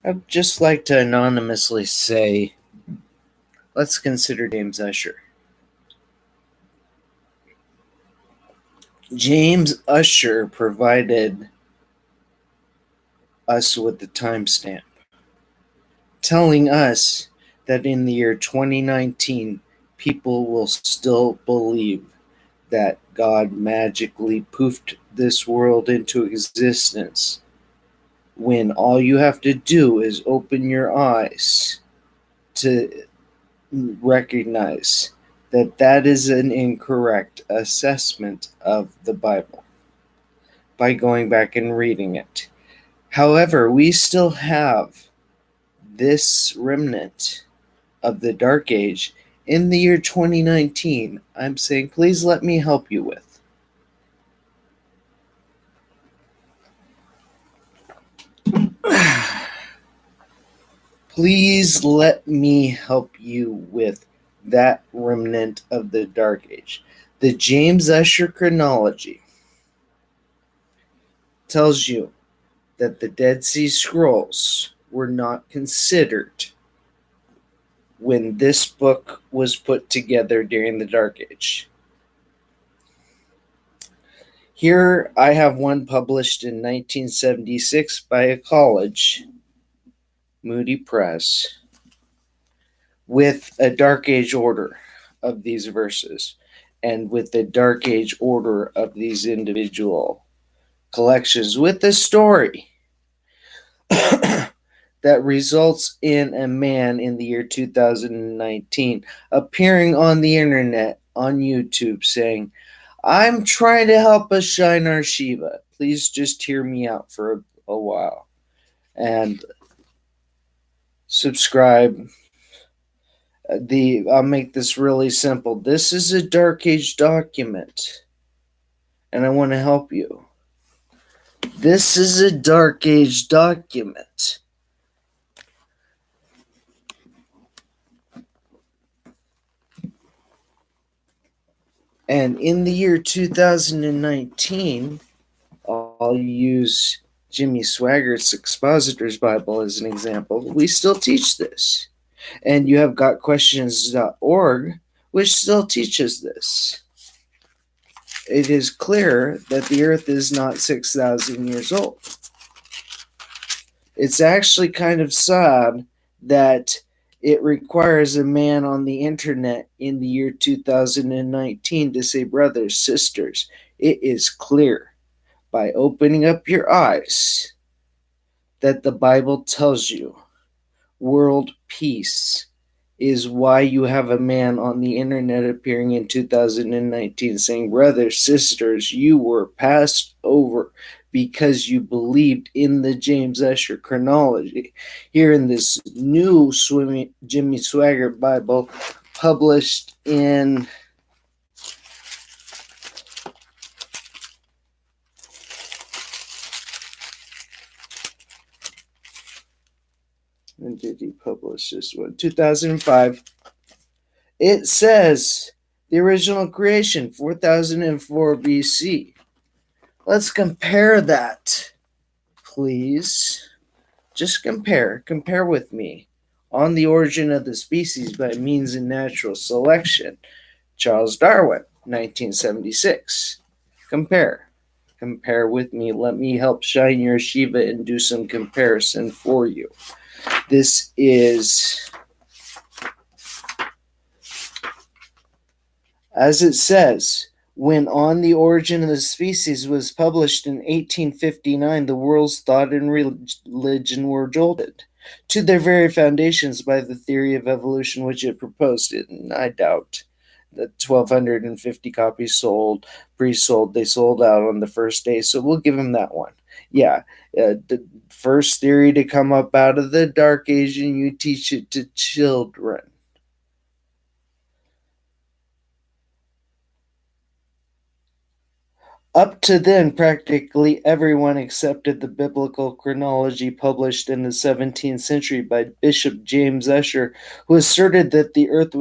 I'd just like to anonymously say, let's consider James Ussher. James Ussher provided us with the timestamp, telling us that in the year 2019, people will still believe that God magically poofed this world into existence when all you have to do is open your eyes to recognize that that is an incorrect assessment of the Bible by going back and reading it. However, we still have this remnant of the Dark Age in the year 2019. I'm saying, please let me help you with. Please let me help you with that remnant of the Dark Age. The James Ussher chronology tells you that the Dead Sea Scrolls were not considered when this book was put together during the Dark Age. Here I have one published in 1976 by a college, Moody Press, with a Dark Age order of these verses and with the Dark Age order of these individual collections with a story that results in a man in the year 2019 appearing on the internet on YouTube saying, I'm trying to help us shine our Shiva. Please just hear me out for a while. And subscribe. I'll make this really simple. This is a Dark Age document, and I want to help you. This is a Dark Age document. And in the year 2019, I'll use Jimmy Swaggart's Expositor's Bible as an example. We still teach this. And you have gotquestions.org, which still teaches this. It is clear that the earth is not 6,000 years old. It's actually kind of sad that it requires a man on the internet in the year 2019 to say, brothers, sisters, it is clear by opening up your eyes that the Bible tells you world peace is why you have a man on the internet appearing in 2019 saying, brothers, sisters, you were passed over because you believed in the James Ussher chronology. Here in this new Jimmy Swaggart Bible, published in when did he publish this one? 2005. It says the original creation, 4004 BC. Let's compare that, please. Just compare. Compare with me. On the Origin of the Species by Means and Natural Selection, Charles Darwin, 1976. Compare. Compare with me. Let me help shine your Shiva and do some comparison for you. This is, as it says, when On the Origin of the Species was published in 1859, the world's thought and religion were jolted to their very foundations by the theory of evolution which it proposed. And I doubt that 1,250 copies sold, pre-sold. They sold out on the first day, so we'll give them that one. Yeah, the first theory to come up out of the Dark Age, and you teach it to children. Up to then, practically everyone accepted the biblical chronology published in the 17th century by Bishop James Ussher, who asserted that the earth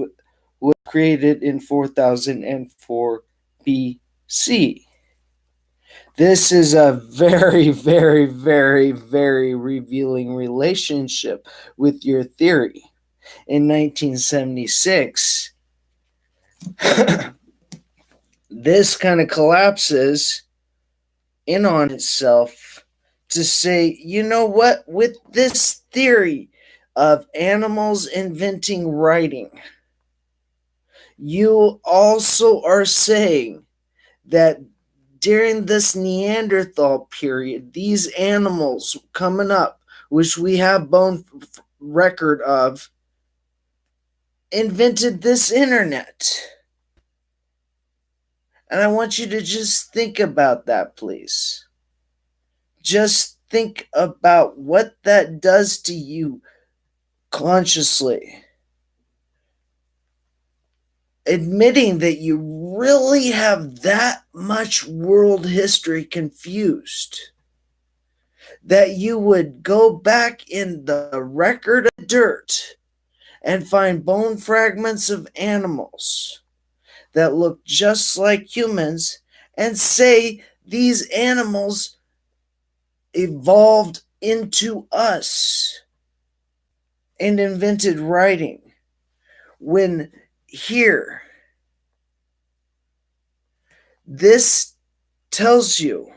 was created in 4004 BC. This is a very, very, very, very revealing relationship with your theory. In 1976, this kind of collapses in on itself to say, you know what, with this theory of animals inventing writing, you also are saying that during this Neanderthal period, these animals coming up, which we have bone record of, invented this internet. And I want you to just think about that, please. Just think about what that does to you consciously. Admitting that you really have that much world history confused, that you would go back in the record of dirt and find bone fragments of animals that look just like humans and say these animals evolved into us and invented writing. When here, this tells you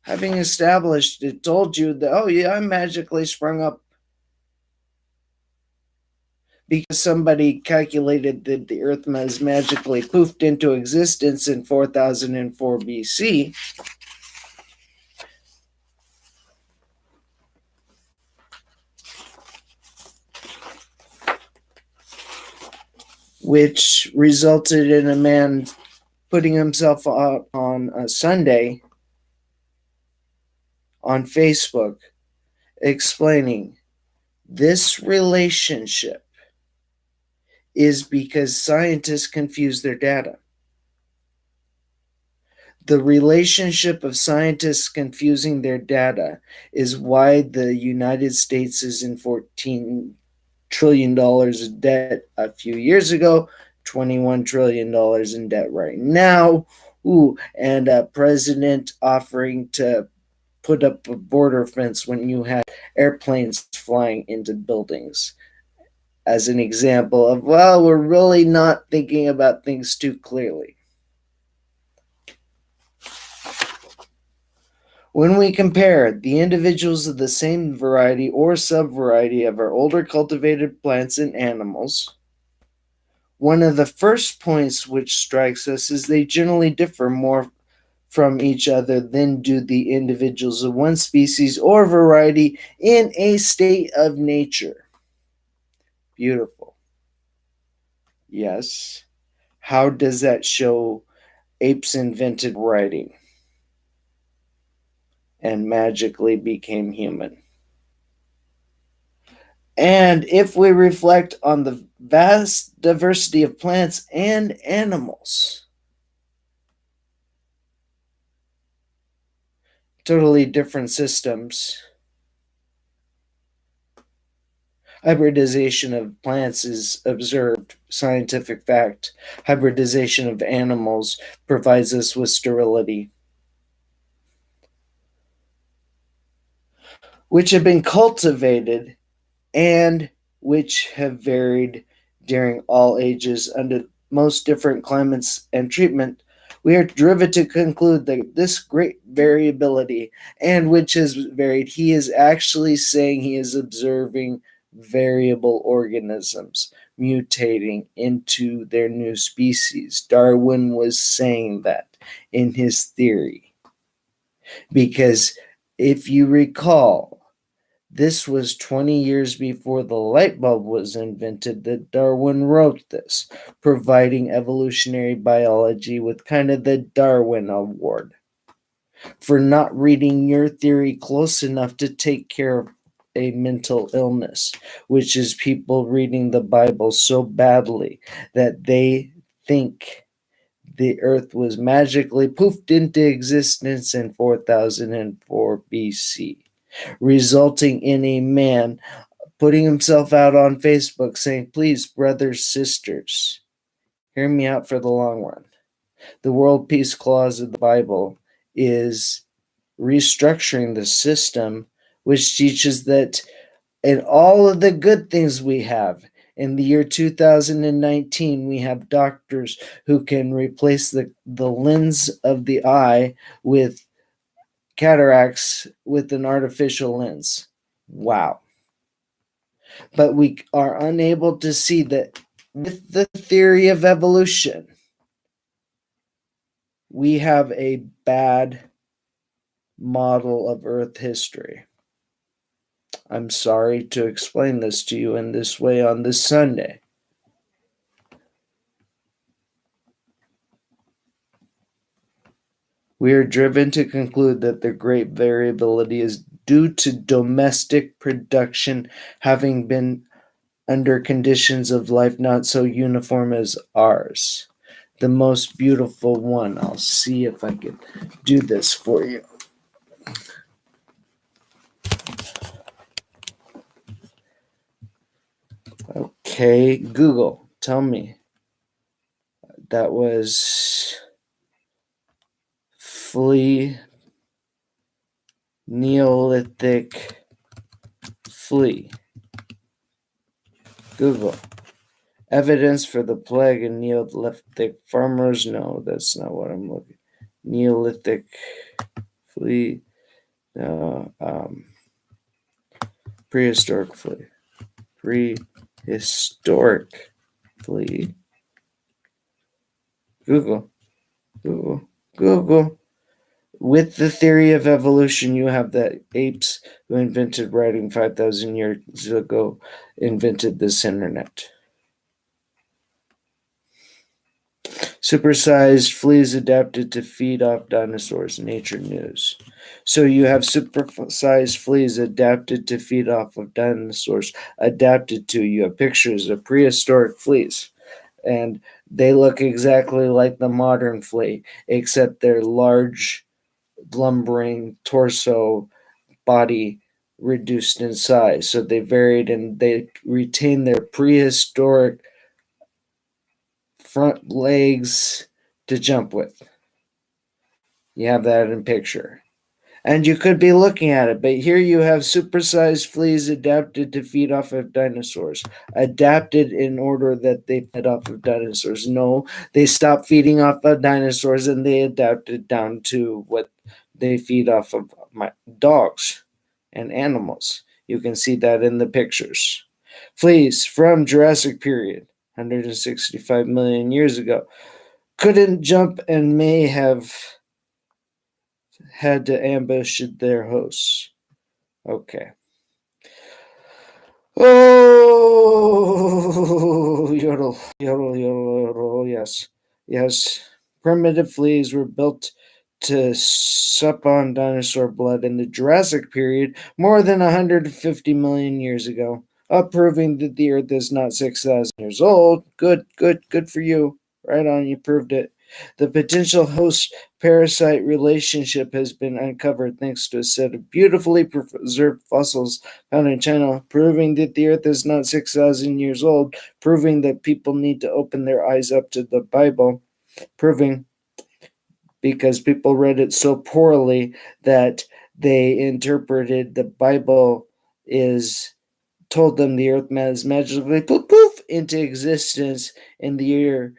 having established, it told you that, oh yeah, I magically sprung up because somebody calculated that the earth was magically poofed into existence in 4004 BC. Which resulted in a man putting himself out on a Sunday on Facebook explaining this relationship is because scientists confuse their data. The relationship of scientists confusing their data is why the United States is in $14 trillion of debt a few years ago, $21 trillion in debt right now. Ooh, and a president offering to put up a border fence when you had airplanes flying into buildings, as an example of, well, we're really not thinking about things too clearly. When we compare the individuals of the same variety or subvariety of our older cultivated plants and animals, one of the first points which strikes us is they generally differ more from each other than do the individuals of one species or variety in a state of nature. Beautiful. Yes. How does that show apes invented writing and magically became human? And if we reflect on the vast diversity of plants and animals, totally different systems. Hybridization of plants is observed scientific fact. Hybridization of animals provides us with sterility, which have been cultivated and which have varied during all ages under most different climates and treatment. We are driven to conclude that this great variability and which has varied, he is actually saying he is observing variable organisms mutating into their new species. Darwin was saying that in his theory. Because if you recall, this was 20 years before the light bulb was invented that Darwin wrote this, providing evolutionary biology with kind of the Darwin Award for not reading your theory close enough to take care of a mental illness, which is people reading the Bible so badly that they think the earth was magically poofed into existence in 4004 BC. resulting in a man putting himself out on Facebook saying, please, brothers, sisters, hear me out for the long run. The World Peace Clause of the Bible is restructuring the system, which teaches that in all of the good things we have, in the year 2019, we have doctors who can replace the lens of the eye with cataracts with an artificial lens. Wow. But we are unable to see that with the theory of evolution, we have a bad model of Earth history. I'm sorry to explain this to you in this way on this Sunday. We are driven to conclude that the great variability is due to domestic production having been under conditions of life not so uniform as ours. The most beautiful one. I'll see if I can do this for you. Okay, Google, tell me. That was flea, Neolithic flea. Google. Evidence for the plague in Neolithic farmers? No, that's not what I'm looking. Neolithic flea. No, prehistoric flea. Prehistoric flea. Google. With the theory of evolution, you have that apes who invented writing 5,000 years ago invented this internet. Supersized fleas adapted to feed off dinosaurs, Nature News. So you have supersized fleas adapted to feed off of dinosaurs. You have pictures of prehistoric fleas. And they look exactly like the modern flea, except they're large, lumbering torso, body reduced in size. So they varied and they retain their prehistoric front legs to jump with. You have that in picture. And you could be looking at it, but here you have supersized fleas adapted to feed off of dinosaurs. Adapted in order that they fed off of dinosaurs. No, they stopped feeding off of dinosaurs and they adapted down to what they feed off of dogs and animals. You can see that in the pictures. Fleas from Jurassic period, 165 million years ago, couldn't jump and may have had to ambush their hosts. Okay. Oh, yodel, yodel, yodel, yodel, yes. Yes. Primitive fleas were built to sup on dinosaur blood in the Jurassic period more than 150 million years ago, proving that the Earth is not 6,000 years old. Good for you. Right on, you proved it. The potential host parasite relationship has been uncovered thanks to a set of beautifully preserved fossils found in China, proving that the Earth is not 6,000 years old, proving that people need to open their eyes up to the Bible, proving because people read it so poorly that they interpreted the Bible is told them the earth has magically poof into existence in the year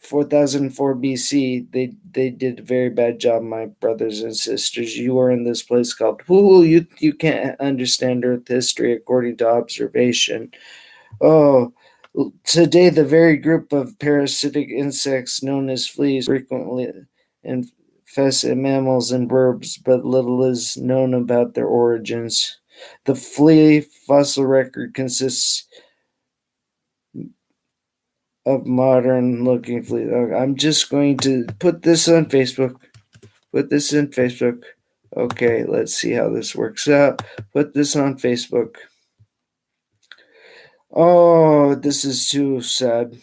4004 BC. They did a very bad job, my brothers and sisters. You are in this place called you can't understand earth history according to observation. Oh, today, the very group of parasitic insects known as fleas frequently infest mammals and birds, but little is known about their origins. The flea fossil record consists of modern-looking fleas. I'm just going to put this on Facebook. Put this in Facebook. Okay, let's see how this works out. Put this on Facebook. Oh, this is too sad.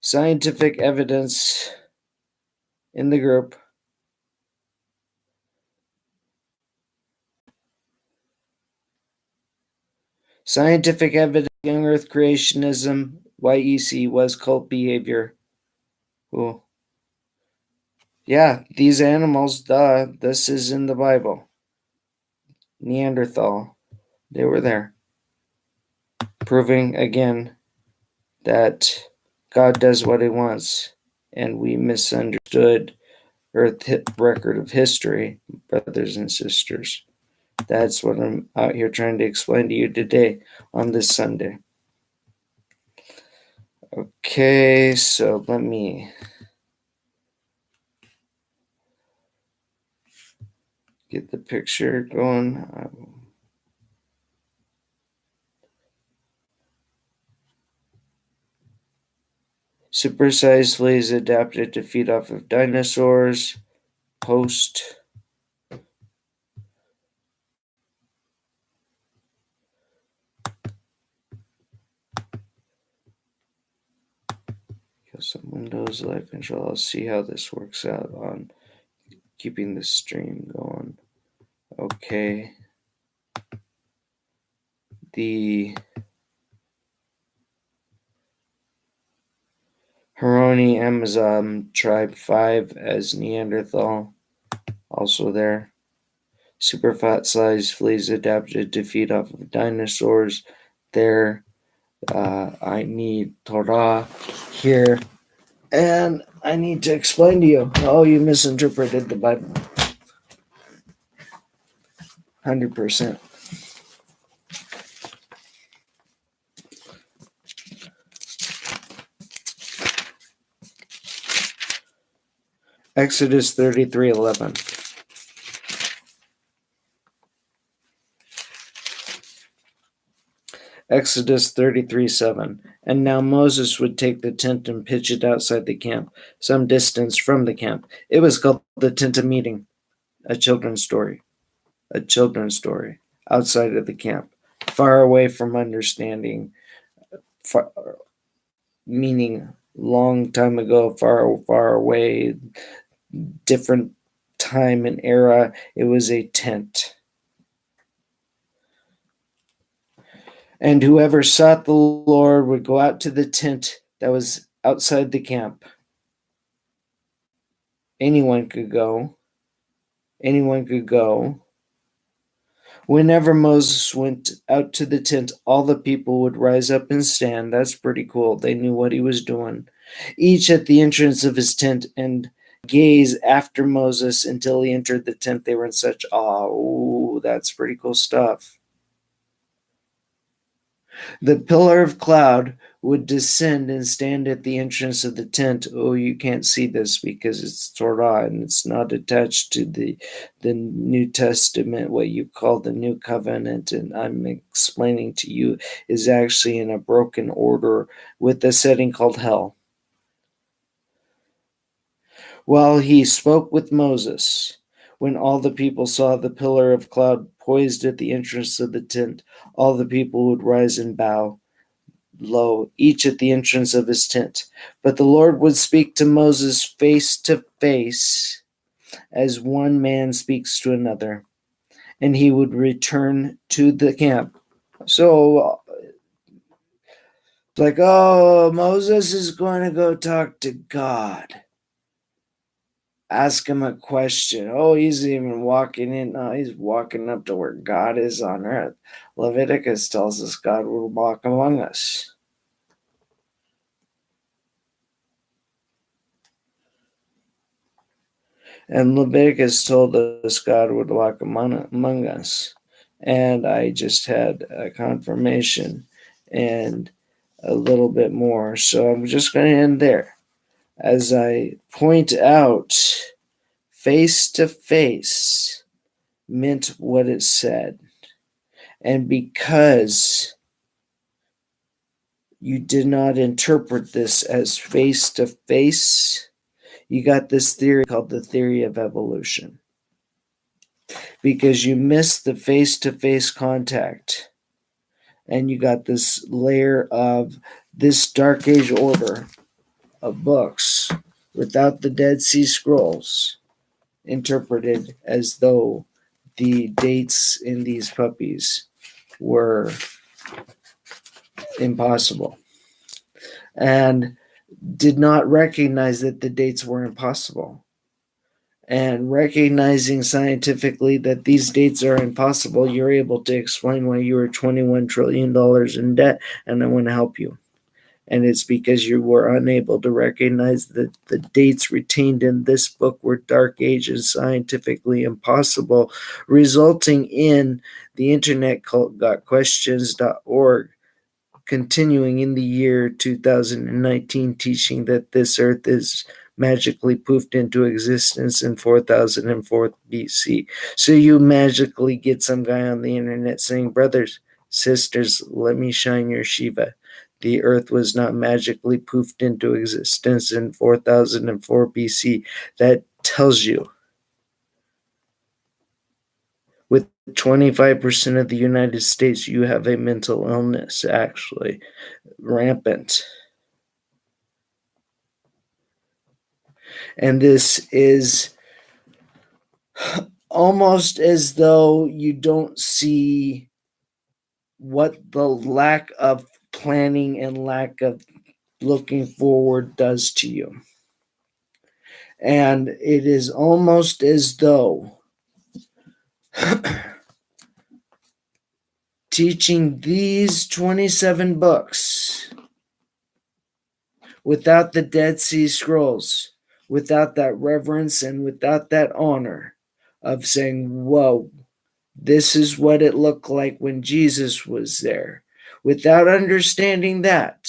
Scientific evidence in the group. Scientific evidence, young earth creationism, YEC was cult behavior. Ooh. Yeah, these animals, duh, this is in the Bible. Neanderthal, they were there. Proving again that God does what he wants, and we misunderstood Earth record of history, brothers and sisters. That's what I'm out here trying to explain to you today on this Sunday. Okay, so let me get the picture going. Supersized fleas adapted to feed off of dinosaurs. Post. Kill some Windows Live Control. I'll see how this works out on keeping the stream going. Okay. The Huronii Amazon Tribe 5 as Neanderthal, also there. Super fat sized fleas adapted to feed off of dinosaurs. There. I need Torah here. And I need to explain to you how you misinterpreted the Bible. 100%. Exodus 33:11. Exodus 33:7. And now Moses would take the tent and pitch it outside the camp, some distance from the camp. It was called the tent of meeting, a children's story. A children's story outside of the camp, far away from understanding, meaning long time ago, far away, different time and era. It was a tent. And whoever sought the Lord would go out to the tent that was outside the camp. Anyone could go. Anyone could go. Whenever Moses went out to the tent, all the people would rise up and stand. That's pretty cool. They knew what he was doing. Each at the entrance of his tent and gaze after Moses until he entered the tent. They were in such awe. Ooh, that's pretty cool stuff. The pillar of cloud would descend and stand at the entrance of the tent. Oh, you can't see this because it's Torah and it's not attached to the New Testament, what you call the New Covenant. And I'm explaining to you is actually in a broken order with a setting called hell. While he spoke with Moses, when all the people saw the pillar of cloud poised at the entrance of the tent, all the people would rise and bow low, each at the entrance of his tent. But the Lord would speak to Moses face to face, as one man speaks to another, and he would return to the camp. So, like, oh, Moses is going to go talk to God. Ask him a question. Oh, he's even walking in. No, he's walking up to where God is on earth. Leviticus tells us God will walk among us. And Leviticus told us God would walk among us. And I just had a confirmation and a little bit more. So I'm just going to end there. As I point out, face to face meant what it said. And because you did not interpret this as face to face, you got this theory called the theory of evolution. Because you missed the face to face contact. And you got this layer of this Dark Age order of books without the Dead Sea Scrolls interpreted as though the dates in these puppies were Impossible. And did not recognize that the dates were impossible. And recognizing scientifically that these dates are impossible, you're able to explain why you were $21 trillion in debt, and I want to help you. And it's because you were unable to recognize that the dates retained in this book were dark age and scientifically impossible, resulting in the internet cult gotquestions.org continuing in the year 2019, teaching that this earth is magically poofed into existence in 4004 BC. So you magically get some guy on the internet saying, brothers, sisters, let me shine your Shiva. The earth was not magically poofed into existence in 4004 BC. That tells you with 25% of the United States, you have a mental illness, actually, rampant. And this is almost as though you don't see what the lack of planning and lack of looking forward does to you. And it is almost as though teaching these 27 books without the Dead Sea Scrolls, without that reverence and without that honor of saying, whoa, this is what it looked like when Jesus was there. Without understanding that,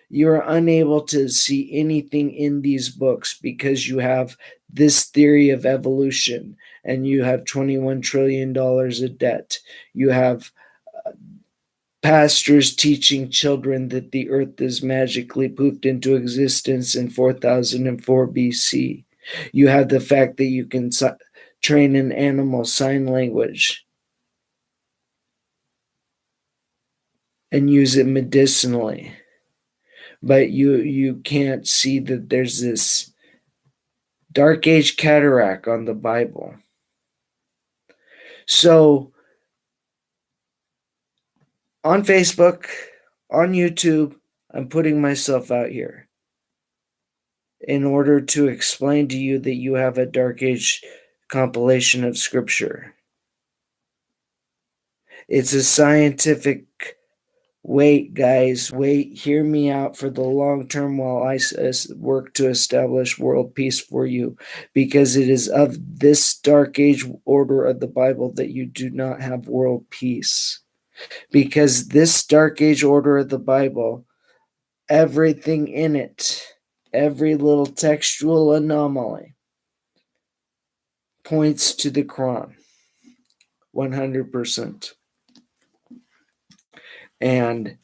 you're unable to see anything in these books because you have this theory of evolution and you have $21 trillion of debt. You have pastors teaching children that the earth is magically poofed into existence in 4004 BC. You have the fact that you can train an animal sign language and use it medicinally. But you can't see that there's this dark age cataract on the Bible. So on Facebook, on YouTube, I'm putting myself out here in order to explain to you that you have a dark age compilation of scripture. It's a scientific wait, guys, wait, hear me out for the long term while I work to establish world peace for you, because it is of this dark age order of the Bible that you do not have world peace. Because this dark age order of the Bible, everything in it, every little textual anomaly points to the Quran 100%. And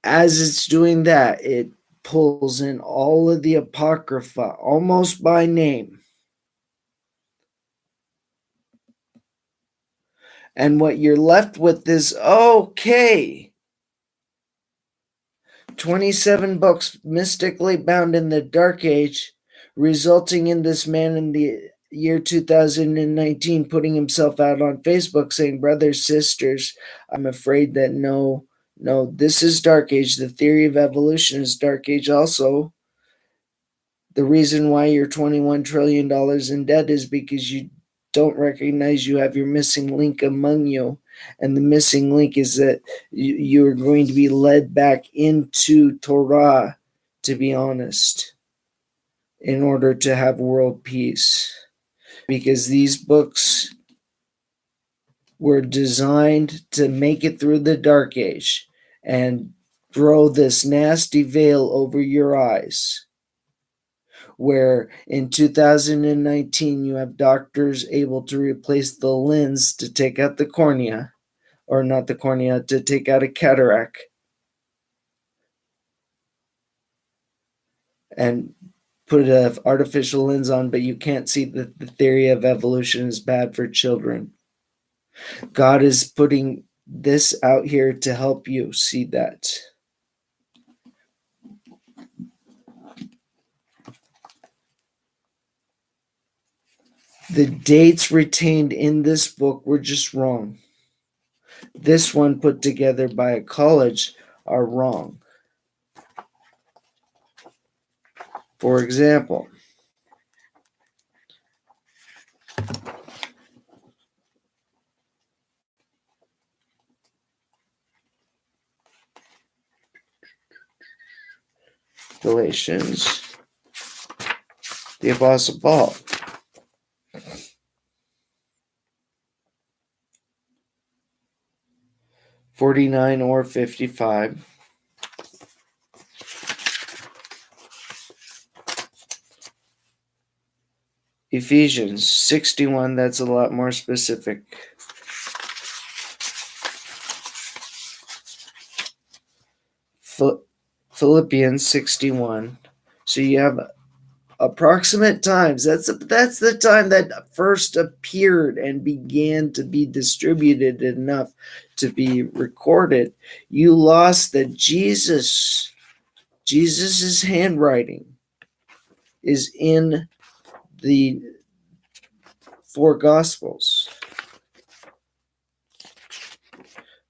as it's doing that, it pulls in all of the Apocrypha, almost by name. And what you're left with is, okay, 27 books mystically bound in the Dark Age, resulting in this man in the year 2019 putting himself out on Facebook saying, brothers, sisters, I'm afraid that no, this is Dark Age. The theory of evolution is Dark Age also. The reason why you're $21 trillion in debt is because you don't recognize you have your missing link among you. And the missing link is that you're going to be led back into Torah, to be honest, in order to have world peace. Because these books were designed to make it through the Dark Age and throw this nasty veil over your eyes, where in 2019 you have doctors able to replace the lens to take out the cornea, or not the cornea, to take out a cataract, and put an artificial lens on, but you can't see that the theory of evolution is bad for children. God is putting this out here to help you see that. The dates retained in this book were just wrong. This one put together by a college are wrong. For example, Galatians, the Apostle Paul. (49 or 55). Ephesians 61, that's a lot more specific. Philippians 61. So you have approximate times. That's the time that first appeared and began to be distributed enough to be recorded. You lost that Jesus's handwriting is in the four Gospels.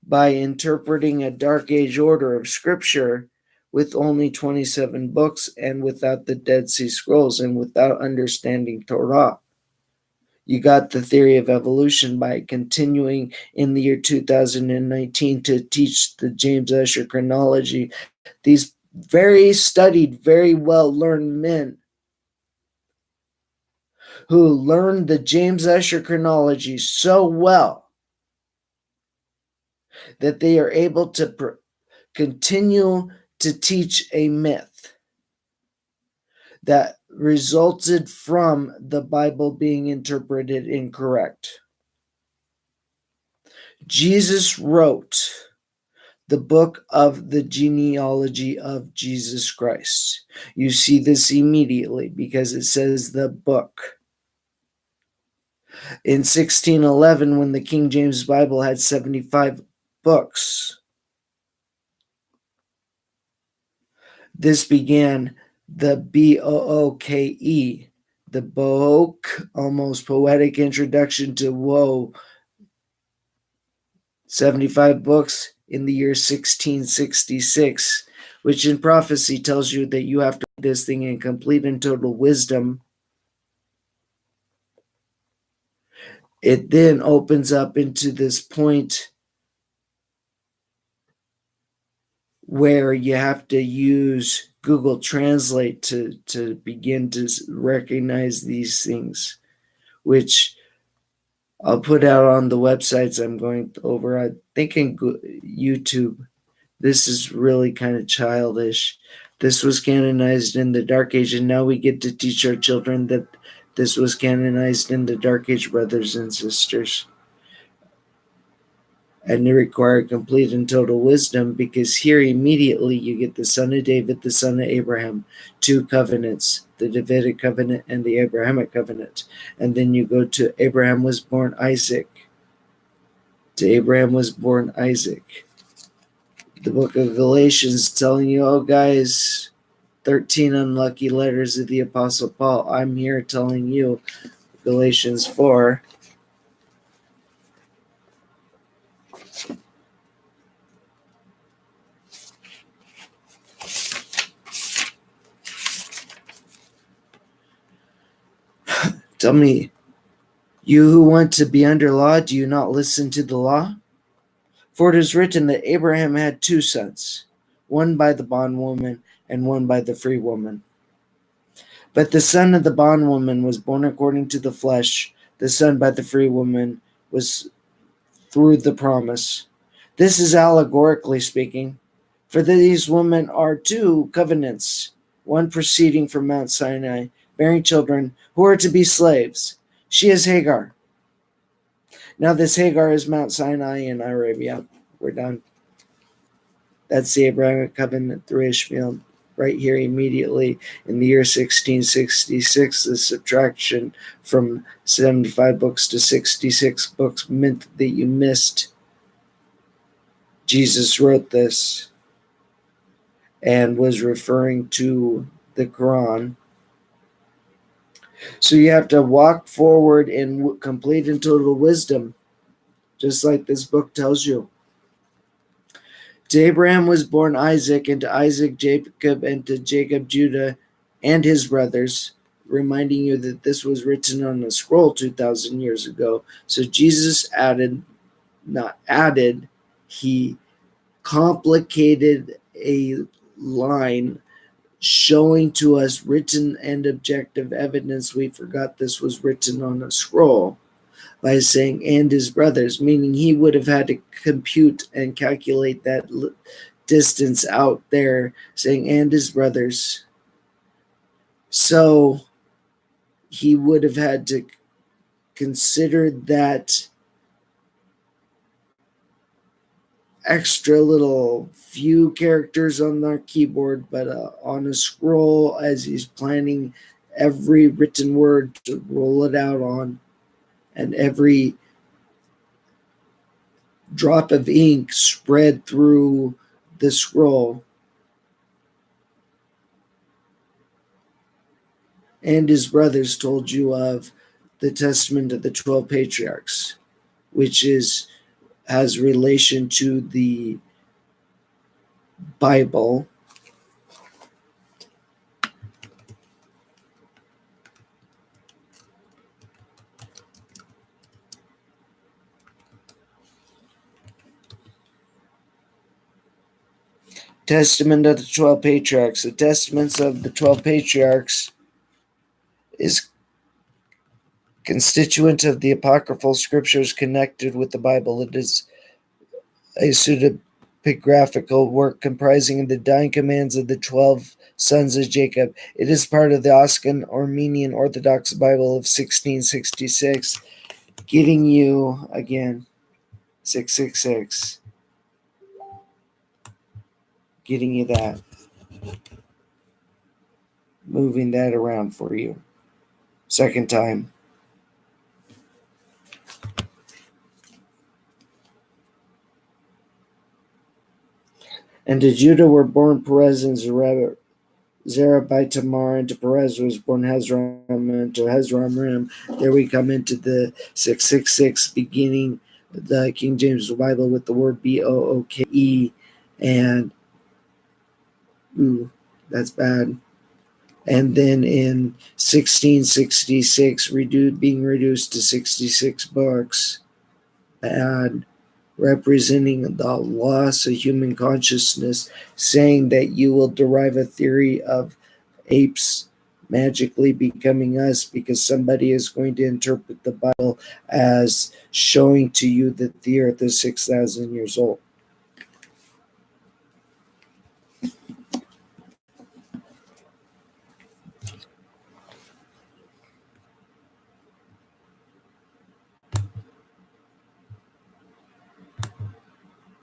By interpreting a Dark Age order of Scripture with only 27 books and without the Dead Sea Scrolls and without understanding Torah. You got the theory of evolution by continuing in the year 2019 to teach the James Ussher chronology. These very studied, very well-learned men who learned the James Ussher chronology so well that they are able to continue to teach a myth that resulted from the Bible being interpreted incorrect. Jesus wrote the book of the genealogy of Jesus Christ. You see this immediately because it says the book. In 1611, when the King James Bible had 75 books, this began the Booke, the Book, almost poetic introduction to woe. 75 books in the year 1666, which in prophecy tells you that you have to read this thing in complete and total wisdom. It then opens up into this point where you have to use Google Translate to begin to recognize these things, which I'll put out on the websites I'm going over. I think in YouTube. This is really kind of childish. This was canonized in the Dark Age, and now we get to teach our children that this was canonized in the Dark Age, brothers and sisters. And they require complete and total wisdom, because here immediately you get the son of David, the son of Abraham, two covenants, the Davidic covenant and the Abrahamic covenant. And then you go to Abraham was born Isaac. To Abraham was born Isaac. The book of Galatians telling you, oh guys, 13 unlucky letters of the Apostle Paul. I'm here telling you, Galatians 4. Tell me, you who want to be under law, do you not listen to the law? For it is written that Abraham had two sons, one by the bondwoman and one by the free woman. But the son of the bondwoman was born according to the flesh, the son by the free woman was through the promise. This is allegorically speaking, for these women are two covenants, one proceeding from Mount Sinai, bearing children who are to be slaves. She is Hagar. Now this Hagar is Mount Sinai in Arabia. We're done. That's the Abrahamic covenant through Ishmael. Right here immediately in the year 1666, the subtraction from 75 books to 66 books meant that you missed. Jesus wrote this and was referring to the Quran. So you have to walk forward in complete and total wisdom, just like this book tells you. To Abraham was born Isaac, and to Isaac Jacob, and to Jacob Judah and his brothers, reminding you that this was written on a scroll 2,000 years ago. So Jesus he complicated a line showing to us written and objective evidence we forgot this was written on a scroll by saying and his brothers, meaning he would have had to compute and calculate that distance out there, saying and his brothers. So he would have had to consider that extra little few characters on our keyboard, but on a scroll as he's planning every written word to roll it out on, and every drop of ink spread through the scroll. And his brothers told you of the Testament of the 12 Patriarchs, which has relation to the Bible. Testament of the 12 Patriarchs. The Testaments of the 12 Patriarchs is constituent of the apocryphal scriptures connected with the Bible. It is a pseudepigraphical work comprising the dying commands of the 12 sons of Jacob. It is part of the Oscan Armenian Orthodox Bible of 1666, getting you, again, 666, getting you that, moving that around for you. Second time. And to Judah were born Perez and Zerah by Tamar, and to Perez was born Hezron, and to Hezron Ram. There we come into the 666, beginning the King James Bible with the word Booke, and that's bad. And then in 1666, being reduced to 66 books, and representing the loss of human consciousness, saying that you will derive a theory of apes magically becoming us because somebody is going to interpret the Bible as showing to you that the earth is 6,000 years old.